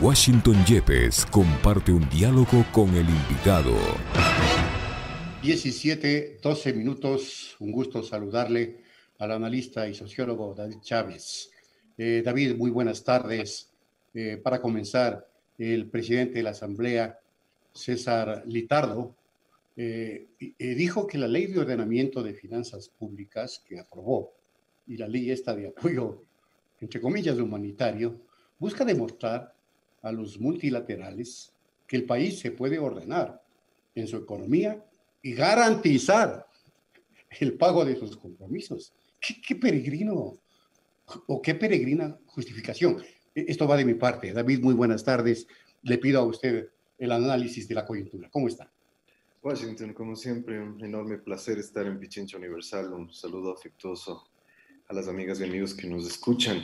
Washington Yepes comparte un diálogo con el invitado. 17, 12 minutos. Un gusto saludarle al analista y sociólogo David Chávez. David, muy buenas tardes. Para comenzar, el presidente de la Asamblea, César Litardo, dijo que la ley de ordenamiento de finanzas públicas que aprobó y la ley esta de apoyo, entre comillas, humanitario, busca demostrar a los multilaterales que el país se puede ordenar en su economía y garantizar el pago de sus compromisos. ¿Qué peregrino o qué peregrina justificación? Esto va de mi parte. David, muy buenas tardes. Le pido a usted el análisis de la coyuntura. ¿Cómo está? Washington, como siempre, un enorme placer estar en Pichincha Universal. Un saludo afectuoso a las amigas y amigos que nos escuchan.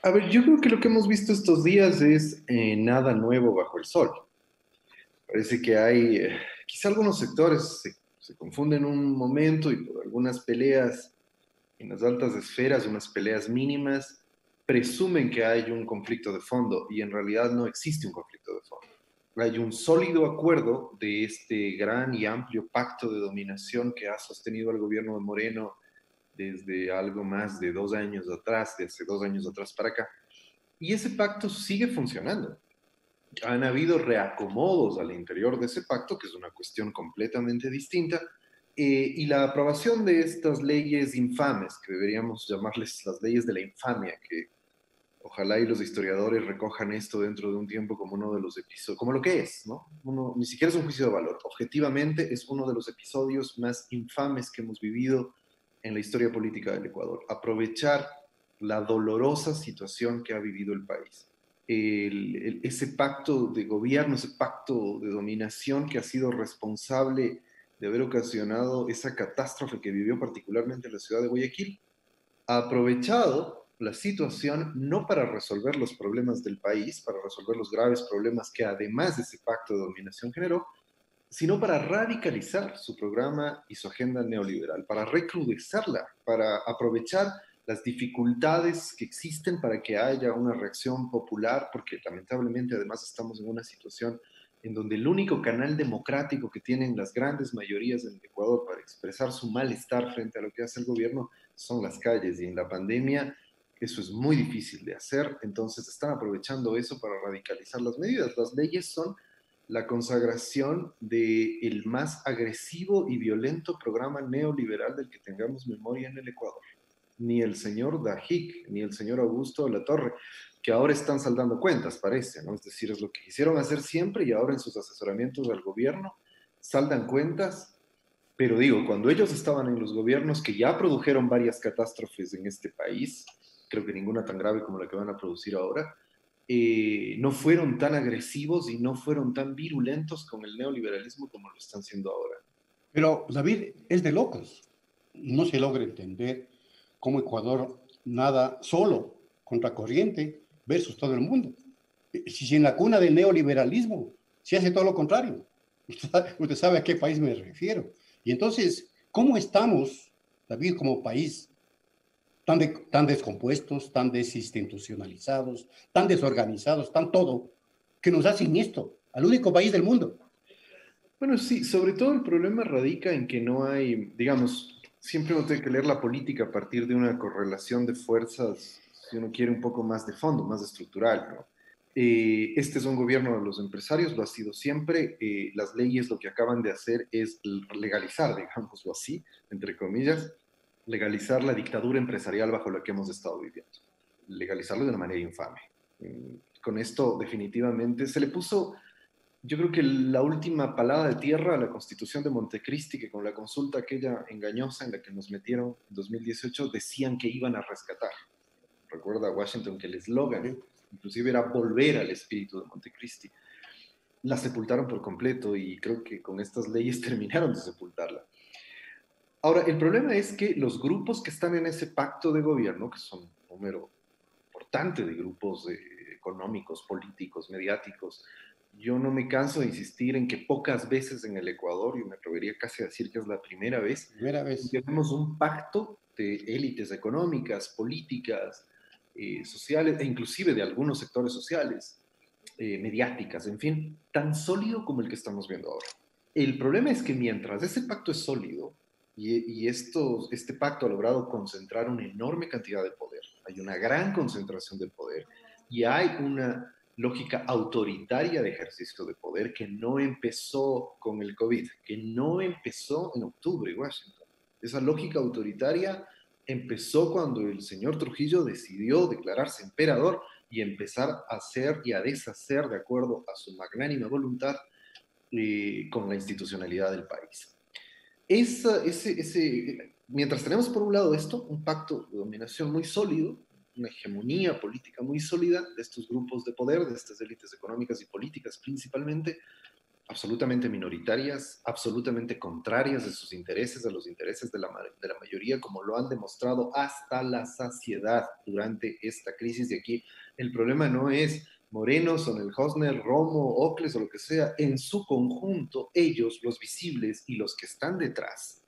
A ver, yo creo que lo que hemos visto estos días es nada nuevo bajo el sol. Parece que hay, quizá algunos sectores se confunden un momento y por algunas peleas en las altas esferas, unas peleas mínimas, presumen que hay un conflicto de fondo y en realidad no existe un conflicto de fondo. Hay un sólido acuerdo de este gran y amplio pacto de dominación que ha sostenido al gobierno de Moreno desde algo más de 2 años atrás, desde 2 años atrás para acá. Y ese pacto sigue funcionando. Han habido reacomodos al interior de ese pacto, que es una cuestión completamente distinta, y la aprobación de estas leyes infames, que deberíamos llamarles las leyes de la infamia, que ojalá y los historiadores recojan esto dentro de un tiempo como uno de los episodios, como lo que es, ¿no? Ni siquiera es un juicio de valor, objetivamente es uno de los episodios más infames que hemos vivido en la historia política del Ecuador. Aprovechar la dolorosa situación que ha vivido el país. Ese pacto de gobierno, ese pacto de dominación que ha sido responsable de haber ocasionado esa catástrofe que vivió particularmente la ciudad de Guayaquil, ha aprovechado la situación no para resolver los problemas del país, para resolver los graves problemas que además de ese pacto de dominación generó, sino para radicalizar su programa y su agenda neoliberal, para recrudecerla, para aprovechar las dificultades que existen para que haya una reacción popular, porque lamentablemente además estamos en una situación en donde el único canal democrático que tienen las grandes mayorías en el Ecuador para expresar su malestar frente a lo que hace el gobierno son las calles, y en la pandemia eso es muy difícil de hacer, entonces están aprovechando eso para radicalizar las medidas. Las leyes son la consagración del más agresivo y violento programa neoliberal del que tengamos memoria en el Ecuador. Ni el señor Dajic, ni el señor Augusto Latorre, que ahora están saldando cuentas, parece, ¿no? Es decir, es lo que quisieron hacer siempre y ahora en sus asesoramientos al gobierno saldan cuentas. Pero digo, cuando ellos estaban en los gobiernos que ya produjeron varias catástrofes en este país, creo que ninguna tan grave como la que van a producir ahora, no fueron tan agresivos y no fueron tan virulentos con el neoliberalismo como lo están siendo ahora. Pero David, es de locos. No se logra entender cómo Ecuador nada solo, contracorriente, versus todo el mundo. Si en la cuna del neoliberalismo se hace todo lo contrario. Usted sabe a qué país me refiero. Y entonces, ¿cómo estamos, David, como país, tan descompuestos, tan desinstitucionalizados, tan desorganizados, tan todo, que nos hacen esto, al único país del mundo? Bueno, sí, sobre todo el problema radica en que no hay, digamos, siempre uno tiene que leer la política a partir de una correlación de fuerzas, si uno quiere un poco más de fondo, más estructural, ¿no? Este es un gobierno de los empresarios, lo ha sido siempre. Las leyes lo que acaban de hacer es legalizar, digámoslo así, entre comillas, legalizar la dictadura empresarial bajo la que hemos estado viviendo. Legalizarlo de una manera infame. Con esto definitivamente se le puso, yo creo que la última palada de tierra a la Constitución de Montecristi, que con la consulta aquella engañosa en la que nos metieron en 2018 decían que iban a rescatar. Recuerda Washington que el eslogan inclusive era volver al espíritu de Montecristi. La sepultaron por completo y creo que con estas leyes terminaron de sepultarla. Ahora, el problema es que los grupos que están en ese pacto de gobierno, que son un número importante de grupos económicos, políticos, mediáticos, yo no me canso de insistir en que pocas veces en el Ecuador, yo me atrevería casi a decir que es la primera vez, Primera vez. tenemos un pacto de élites económicas, políticas, sociales e inclusive de algunos sectores sociales, mediáticas, en fin, tan sólido como el que estamos viendo ahora. El problema es que mientras ese pacto es sólido este pacto ha logrado concentrar una enorme cantidad de poder, hay una gran concentración de poder y hay una lógica autoritaria de ejercicio de poder que no empezó con el COVID, que no empezó en octubre, Washington. Esa lógica autoritaria empezó cuando el señor Trujillo decidió declararse emperador y empezar a hacer y a deshacer de acuerdo a su magnánima voluntad con la institucionalidad del país. Mientras tenemos por un lado esto, un pacto de dominación muy sólido, una hegemonía política muy sólida de estos grupos de poder, de estas élites económicas y políticas principalmente, absolutamente minoritarias, absolutamente contrarias de sus intereses, a los intereses de la mayoría, como lo han demostrado hasta la saciedad durante esta crisis. De aquí el problema no es Moreno, Sonel-Hosner, Romo, Ocles o lo que sea, en su conjunto, ellos, los visibles y los que están detrás,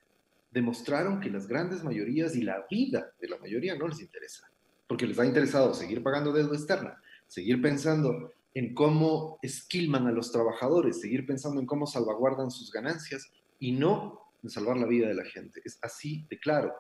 demostraron que las grandes mayorías y la vida de la mayoría no les interesa, porque les ha interesado seguir pagando deuda externa, seguir pensando en cómo esquilman a los trabajadores, seguir pensando en cómo salvaguardan sus ganancias y no en salvar la vida de la gente. Es así de claro.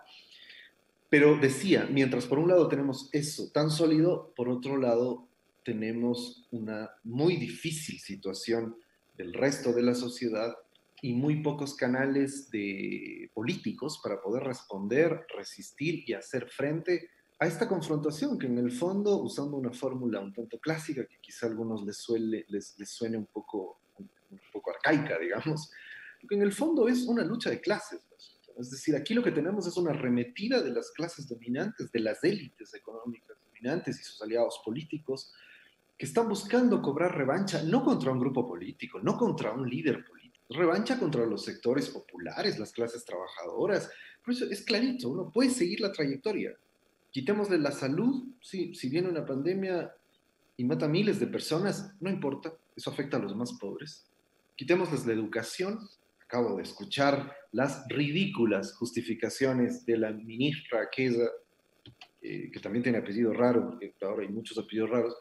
Pero decía, mientras por un lado tenemos eso tan sólido, por otro lado tenemos una muy difícil situación del resto de la sociedad y muy pocos canales de políticos para poder responder, resistir y hacer frente a esta confrontación que en el fondo, usando una fórmula un tanto clásica que quizá a algunos les suene un poco arcaica, digamos, porque en el fondo es una lucha de clases. Es decir, aquí lo que tenemos es una arremetida de las clases dominantes, de las élites económicas dominantes y sus aliados políticos, que están buscando cobrar revancha, no contra un grupo político, no contra un líder político, revancha contra los sectores populares, las clases trabajadoras. Por eso es clarito, uno puede seguir la trayectoria. Quitémosle la salud, sí, si viene una pandemia y mata a miles de personas, no importa, eso afecta a los más pobres. Quitémosles la educación. Acabo de escuchar las ridículas justificaciones de la ministra aquella, que también tiene apellido raro, porque ahora hay muchos apellidos raros,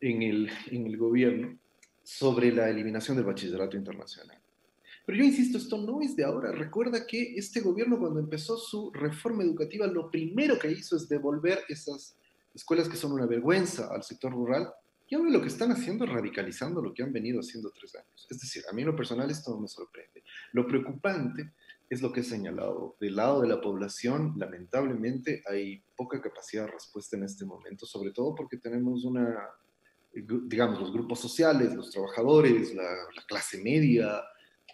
en el gobierno, sobre la eliminación del bachillerato internacional. Pero yo insisto, esto no es de ahora. Recuerda que este gobierno, cuando empezó su reforma educativa, lo primero que hizo es devolver esas escuelas que son una vergüenza al sector rural. Y ahora lo que están haciendo es radicalizando lo que han venido haciendo 3 años. Es decir, a mí en lo personal esto no me sorprende. Lo preocupante es lo que he señalado. Del lado de la población, lamentablemente, hay poca capacidad de respuesta en este momento, sobre todo porque tenemos digamos, los grupos sociales, los trabajadores, la clase media,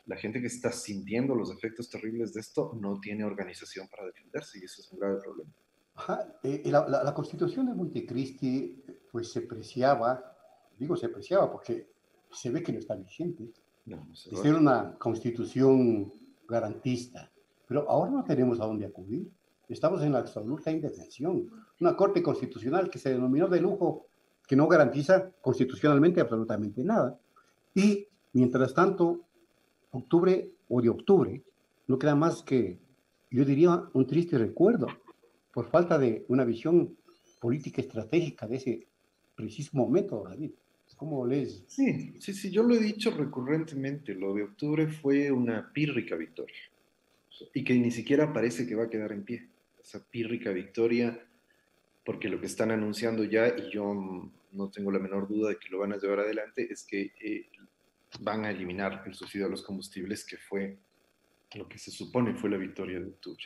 la gente que está sintiendo los efectos terribles de esto no tiene organización para defenderse y eso es un grave problema. Ajá, la Constitución de Montecristi pues se preciaba, digo se preciaba porque se ve que no está vigente, No de ser una constitución garantista, pero ahora no tenemos a dónde acudir. Estamos en la absoluta indefensión. Una corte constitucional que se denominó de lujo, que no garantiza constitucionalmente absolutamente nada. Y mientras tanto, de octubre, no queda más que, yo diría, un triste recuerdo por falta de una visión política estratégica de ese preciso momento, David. ¿Cómo lees? Sí, sí, sí, yo lo he dicho recurrentemente, lo de octubre fue una pírrica victoria y que ni siquiera parece que va a quedar en pie, esa pírrica victoria, porque lo que están anunciando ya, y yo no tengo la menor duda de que lo van a llevar adelante, es que van a eliminar el subsidio a los combustibles, que fue lo que se supone fue la victoria de octubre.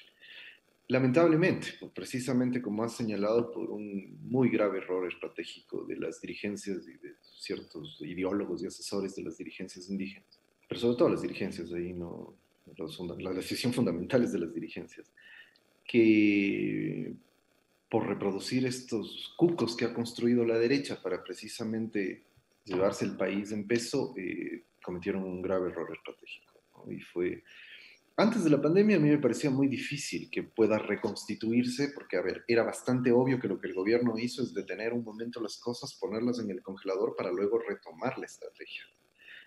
Lamentablemente, precisamente como has señalado, por un muy grave error estratégico de las dirigencias y de ciertos ideólogos y asesores de las dirigencias indígenas, pero sobre todo las dirigencias, ahí no, la decisión fundamental es de las dirigencias, que por reproducir estos cucos que ha construido la derecha para precisamente llevarse el país en peso, cometieron un grave error estratégico, ¿no? Y fue antes de la pandemia a mí me parecía muy difícil que pueda reconstituirse, porque, a ver, era bastante obvio que lo que el gobierno hizo es detener un momento las cosas, ponerlas en el congelador para luego retomar la estrategia.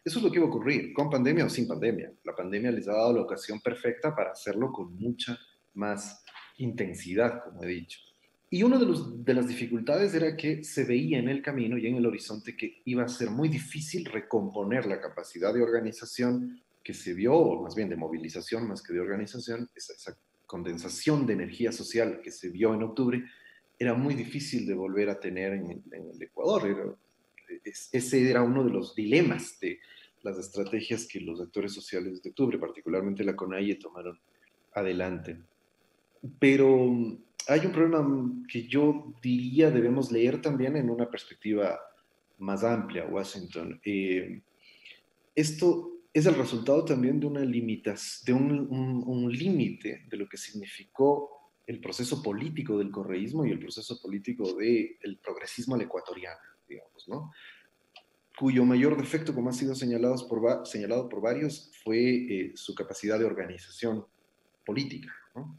Eso es lo que iba a ocurrir, con pandemia o sin pandemia. La pandemia les ha dado la ocasión perfecta para hacerlo con mucha más intensidad, como he dicho. Y una de las dificultades era que se veía en el camino y en el horizonte que iba a ser muy difícil recomponer la capacidad de organización que se vio, o más bien de movilización más que de organización, esa condensación de energía social que se vio en octubre, era muy difícil de volver a tener en el Ecuador. Ese era uno de los dilemas de las estrategias que los actores sociales de octubre, particularmente la CONAIE, tomaron adelante. Pero hay un problema que yo diría debemos leer también en una perspectiva más amplia, Washington. Esto es el resultado también de una limitación, de un límite de lo que significó el proceso político del correísmo y el proceso político del progresismo al ecuatoriano, digamos, ¿no? Cuyo mayor defecto, como ha sido señalado por varios, fue su capacidad de organización política, ¿no?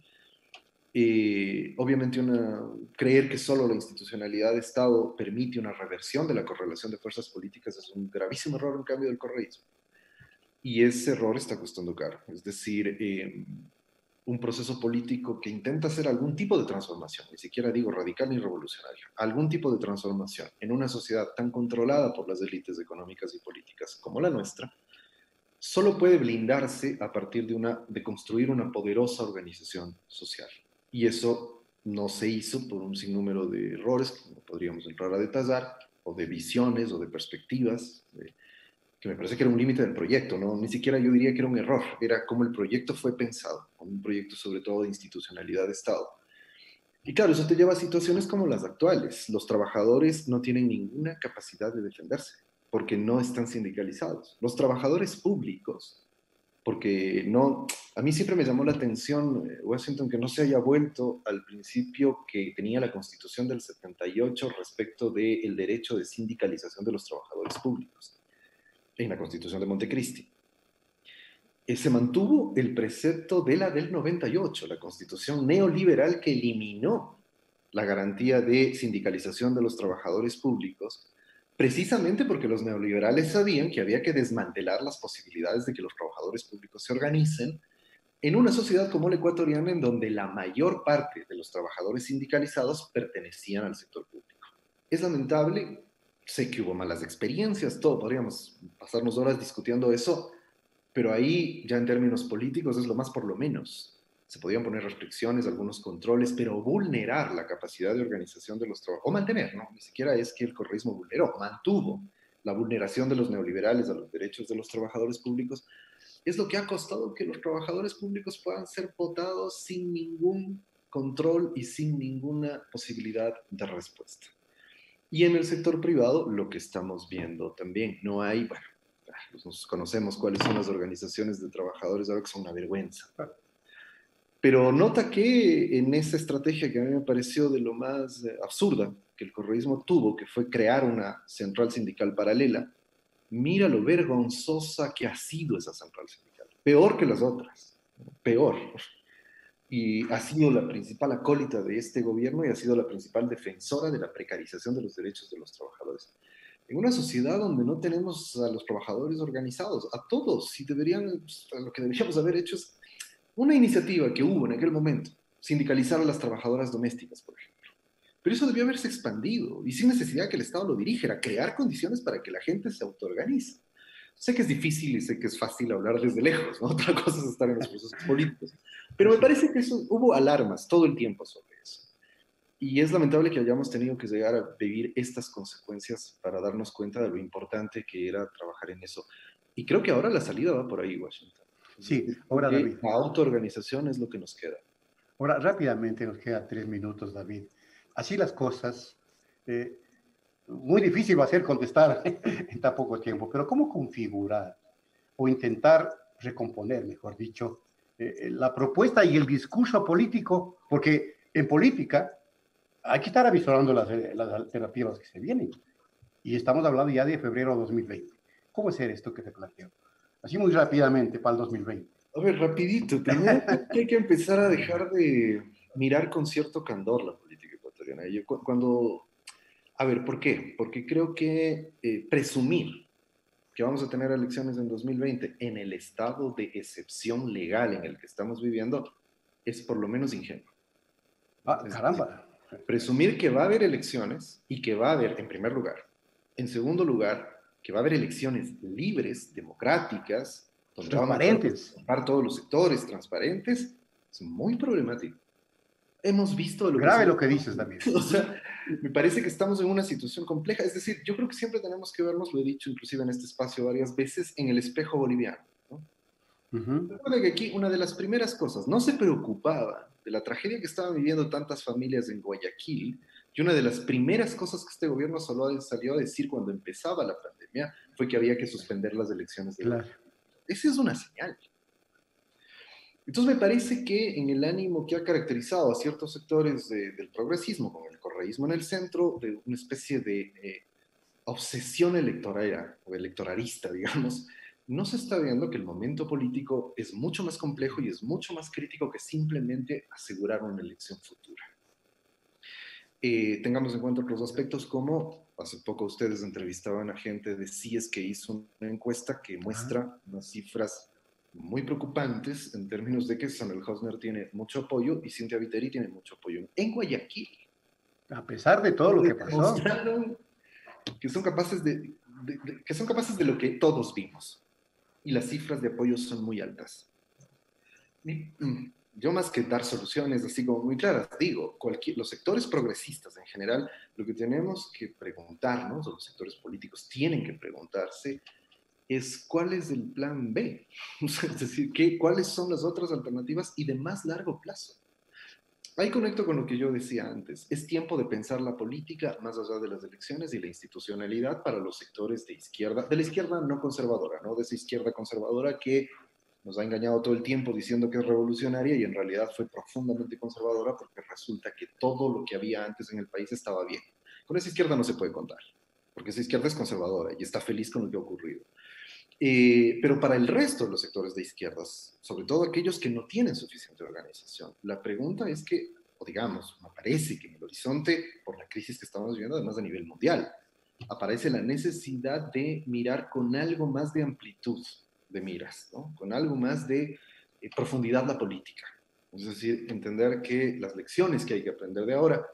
Obviamente creer que solo la institucionalidad de Estado permite una reversión de la correlación de fuerzas políticas es un gravísimo error en cambio del correísmo. Y ese error está costando caro. Es decir, un proceso político que intenta hacer algún tipo de transformación, ni siquiera digo radical ni revolucionaria, algún tipo de transformación en una sociedad tan controlada por las élites económicas y políticas como la nuestra, solo puede blindarse a partir de construir una poderosa organización social. Y eso no se hizo por un sinnúmero de errores que no podríamos entrar a detallar, o de visiones o de perspectivas, que me parece que era un límite del proyecto, ¿no? Ni siquiera yo diría que era un error, era como el proyecto fue pensado, como un proyecto sobre todo de institucionalidad de Estado. Y claro, eso te lleva a situaciones como las actuales. Los trabajadores no tienen ninguna capacidad de defenderse porque no están sindicalizados. Los trabajadores públicos, porque no, a mí siempre me llamó la atención, Washington, que no se haya vuelto al principio que tenía la Constitución del 78 respecto del derecho de sindicalización de los trabajadores públicos en la Constitución de Montecristi. Se mantuvo el precepto de la del 98, la Constitución neoliberal que eliminó la garantía de sindicalización de los trabajadores públicos, precisamente porque los neoliberales sabían que había que desmantelar las posibilidades de que los trabajadores públicos se organicen en una sociedad como la ecuatoriana, en donde la mayor parte de los trabajadores sindicalizados pertenecían al sector público. Es lamentable, sé que hubo malas experiencias, todo, podríamos pasarnos horas discutiendo eso, pero ahí ya en términos políticos es lo más por lo menos. Se podían poner restricciones, algunos controles, pero vulnerar la capacidad de organización de los trabajadores, o mantener, ¿no? Ni siquiera es que el correísmo vulneró, mantuvo la vulneración de los neoliberales a los derechos de los trabajadores públicos, es lo que ha costado que los trabajadores públicos puedan ser votados sin ningún control y sin ninguna posibilidad de respuesta. Y en el sector privado, lo que estamos viendo también, no hay, bueno, nos conocemos cuáles son las organizaciones de trabajadores ahora que son una vergüenza. Pero nota que en esa estrategia que a mí me pareció de lo más absurda que el correísmo tuvo, que fue crear una central sindical paralela, mira lo vergonzosa que ha sido esa central sindical. Peor que las otras, peor. Y ha sido la principal acólita de este gobierno y ha sido la principal defensora de la precarización de los derechos de los trabajadores. En una sociedad donde no tenemos a los trabajadores organizados, a todos, y lo que deberíamos haber hecho es una iniciativa que hubo en aquel momento, sindicalizar a las trabajadoras domésticas, por ejemplo. Pero eso debió haberse expandido y sin necesidad que el Estado lo dirigiera, crear condiciones para que la gente se autoorganice. Sé que es difícil y sé que es fácil hablar desde lejos, ¿no? Otra cosa es estar en los procesos políticos. Pero me parece que hubo alarmas todo el tiempo sobre eso. Y es lamentable que hayamos tenido que llegar a vivir estas consecuencias para darnos cuenta de lo importante que era trabajar en eso. Y creo que ahora la salida va por ahí, Washington. Sí, ahora David. La autoorganización es lo que nos queda. Ahora, rápidamente, nos queda 3 minutos, David. Así las cosas, muy difícil va a ser contestar en tan poco tiempo, pero ¿cómo configurar o intentar recomponer, mejor dicho, la propuesta y el discurso político? Porque en política hay que estar avisorando las alternativas que se vienen. Y estamos hablando ya de febrero de 2020. ¿Cómo hacer esto que te planteo? Así muy rápidamente para el 2020. A ver, rapidito. Primero hay que empezar a dejar de mirar con cierto candor la política ecuatoriana. A ver, ¿por qué? Porque creo que presumir que vamos a tener elecciones en 2020 en el estado de excepción legal en el que estamos viviendo es por lo menos ingenuo. Ah, caramba. Presumir que va a haber elecciones y que va a haber, en primer lugar. En segundo lugar, que va a haber elecciones libres, democráticas, donde van a participar todos los sectores, transparentes, es muy problemático. Hemos visto lo grave lo que dices, David. O sea, me parece que estamos en una situación compleja. Es decir, yo creo que siempre tenemos que vernos, lo he dicho inclusive en este espacio varias veces, en el espejo boliviano, ¿no? Recuerda que aquí una de las primeras cosas, no se preocupaba de la tragedia que estaban viviendo tantas familias en Guayaquil, y una de las primeras cosas que este gobierno salió a decir cuando empezaba la pandemia fue que había que suspender las elecciones de claro. Esa es una señal. Entonces me parece que en el ánimo que ha caracterizado a ciertos sectores del progresismo, con el correísmo en el centro, de una especie de obsesión electoral o electoralista, digamos, no se está viendo que el momento político es mucho más complejo y es mucho más crítico que simplemente asegurar una elección futura. Tengamos en cuenta otros aspectos como, hace poco ustedes entrevistaban a gente de CIES que hizo una encuesta que muestra unas cifras muy preocupantes en términos de que Samuel Hosner tiene mucho apoyo y Cynthia Viteri tiene mucho apoyo en Guayaquil. A pesar de todo lo que pasó. Mostraron que son capaces que son capaces de lo que todos vimos. Y las cifras de apoyo son muy altas. Yo más que dar soluciones así como muy claras, digo, los sectores progresistas en general, lo que tenemos que preguntarnos, o los sectores políticos tienen que preguntarse, es cuál es el plan B, es decir, cuáles son las otras alternativas y de más largo plazo. Ahí conecto con lo que yo decía antes, es tiempo de pensar la política más allá de las elecciones y la institucionalidad para los sectores de izquierda, de la izquierda no conservadora, ¿no? De esa izquierda conservadora que nos ha engañado todo el tiempo diciendo que es revolucionaria y en realidad fue profundamente conservadora porque resulta que todo lo que había antes en el país estaba bien. Con esa izquierda no se puede contar, porque esa izquierda es conservadora y está feliz con lo que ha ocurrido. Pero para el resto de los sectores de izquierdas, sobre todo aquellos que no tienen suficiente organización, la pregunta es que, o digamos, me parece que en el horizonte, por la crisis que estamos viviendo, además a nivel mundial, aparece la necesidad de mirar con algo más de amplitud de miras, ¿no? Con algo más de profundidad la política. Es decir, entender que las lecciones que hay que aprender de ahora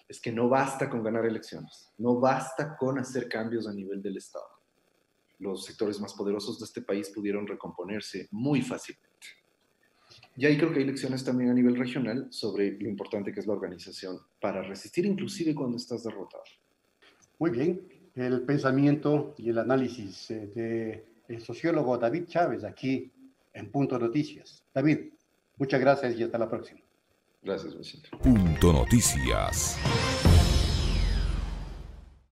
es que no basta con ganar elecciones, no basta con hacer cambios a nivel del Estado. Los sectores más poderosos de este país pudieron recomponerse muy fácilmente. Y ahí creo que hay lecciones también a nivel regional sobre lo importante que es la organización para resistir inclusive cuando estás derrotado. Muy bien, el pensamiento y el análisis del sociólogo David Chávez aquí en Punto Noticias. David, muchas gracias y hasta la próxima. Gracias, Vicente. Punto Noticias.